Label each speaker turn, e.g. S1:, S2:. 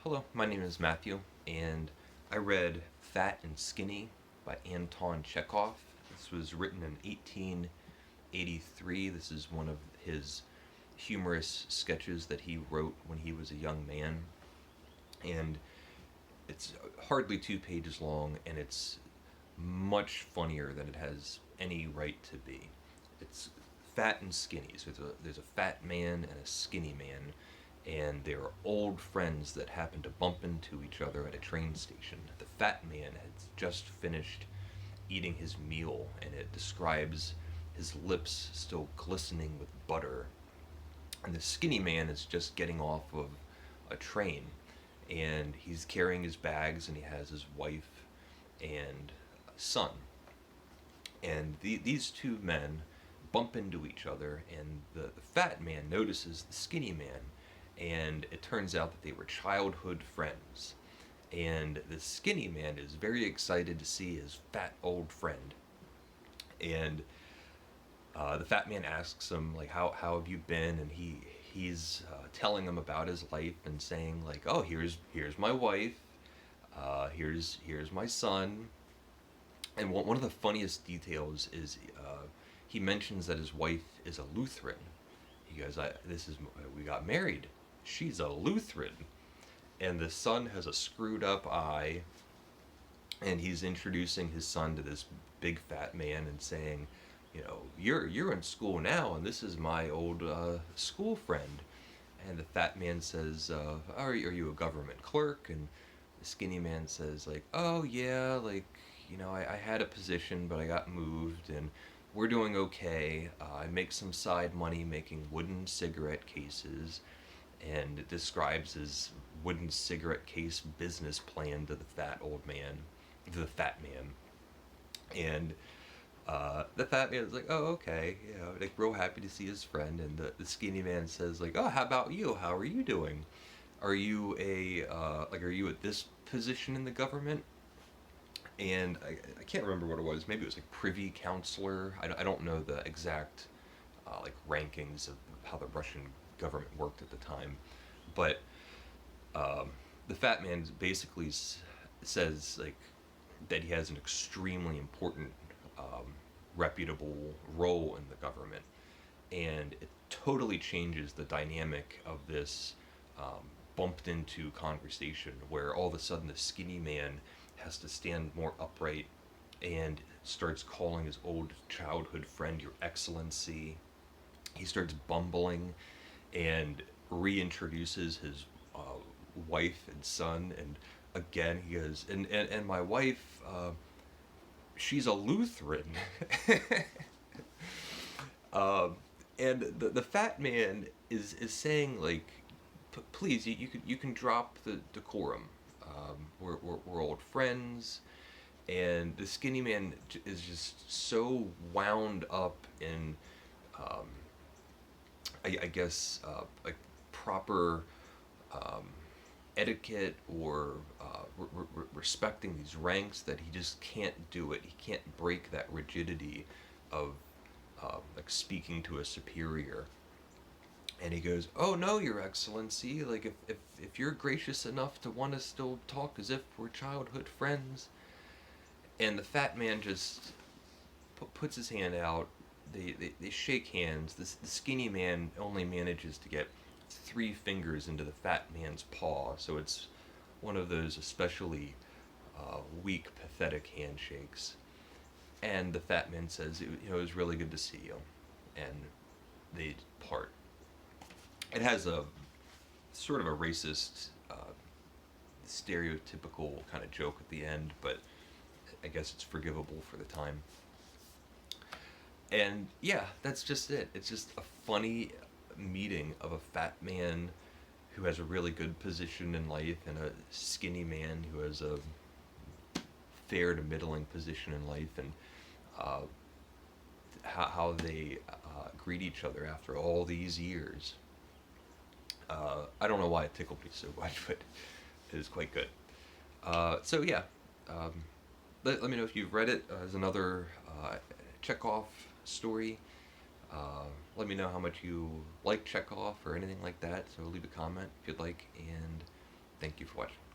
S1: Hello, my name is Matthew, and I read Fat and Skinny by Anton Chekhov. This was written in 1883. This is one of his humorous sketches that he wrote when he was a young man. And it's hardly 2 pages long, and it's much funnier than it has any right to be. It's fat and skinny. So there's a fat man and a skinny man, and they are old friends that happen to bump into each other at a train station. The fat man has just finished eating his meal, and it describes his lips still glistening with butter. And the skinny man is just getting off of a train, and he's carrying his bags, and he has his wife and son. And these two men bump into each other, and the fat man notices the skinny man, and it turns out that they were childhood friends. And the skinny man is very excited to see his fat old friend. And the fat man asks him, like, how have you been? And he's telling him about his life and saying, like, oh, here's my wife, here's my son. And one of the funniest details is he mentions that his wife is a Lutheran. He goes, we got married. She's a Lutheran. And the son has a screwed up eye, and he's introducing his son to this big fat man and saying, you're in school now, and this is my old school friend. And the fat man says, are you a government clerk? And the skinny man says, like, oh yeah, like, I had a position, but I got moved, and we're doing okay. I make some side money making wooden cigarette cases. And it describes his wooden cigarette case business plan to the fat man. And the fat man is like, oh, okay, like real happy to see his friend. And the skinny man says, like, oh, how about you? How are you doing? Are you are you at this position in the government? And I can't remember what it was. Maybe it was like privy counselor. I don't know the exact rankings of how the Russian government worked at the time, but the fat man basically says like that he has an extremely important, reputable role in the government, and it totally changes the dynamic of this bumped into conversation where all of a sudden the skinny man has to stand more upright and starts calling his old childhood friend your excellency. He starts bumbling and reintroduces his wife and son, and again he goes, and my wife, she's a Lutheran. um, and the fat man is saying, like, please, you can drop the decorum. We're old friends. And the skinny man is just so wound up in I guess like proper um, etiquette or respecting these ranks that he just can't do it. He can't break that rigidity of like speaking to a superior. And he goes, "Oh no, Your Excellency! Like if you're gracious enough to want to still talk as if we're childhood friends." And the fat man just puts his hand out. They shake hands. The skinny man only manages to get 3 fingers into the fat man's paw, so it's one of those especially weak, pathetic handshakes. And the fat man says, it was really good to see you, and they part. It has a sort of a racist, stereotypical kind of joke at the end, but I guess it's forgivable for the time. And yeah, that's just it. It's just a funny meeting of a fat man who has a really good position in life and a skinny man who has a fair to middling position in life, and uh, how they greet each other after all these years. I don't know why it tickled me so much, but it is quite good. So yeah, um, let me know if you've read it. There's another Chekhov story. Let me know how much you like Chekhov or anything like that. So leave a comment if you'd like, and Thank you for watching.